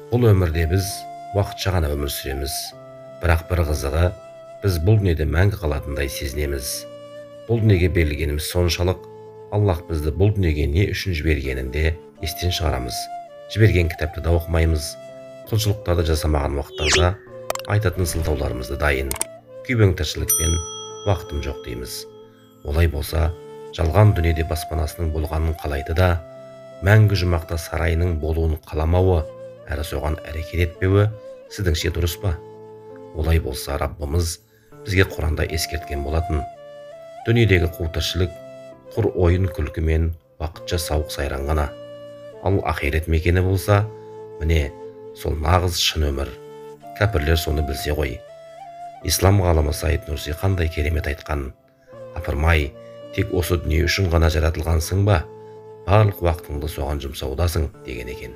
Бұл өмірде біз уақытша ғана өмір сүреміз. Бірақ бір қызығы, біз бұл дүниеде мәңгі қалатындай сезінеміз. Бұл дүниеге берілгеніміз соншалық, Аллах бізді бұл дүниеге не үшін жібергенін де естен шығарамыз. Жіберген кітапты да оқымаймыз. Құлшылықтарды жасамаған уақыттарда айтатын сылтауларымызды дайын. Күйбең тіршілікпен уақытым жоқ дейміз. Олай болса, жалған дүниеде баспанасының болғанын қалайды да, мәңгі жұмақта сарайының болуын қаламауы, әрі соған әрекет етпеуі сіздіңше дұрыс па? Олай болса, Раббымыз бізге Құранда ескерткен болатын. Дүниедегі қу тіршілік құр ойын күлкі мен уақытша сауық сайран ғана. Ал ақирет мекені болса, міне сол нағыз шын өмір. Кәпірлер соны білсе ғой. Ислам ғалымы Саид Нурси қандай керемет айтқан: апырмай, тек осы дүние үшін ғана жаратылғансың ба? Барлық уақытыңды соған жұмсаудасың, деген екен.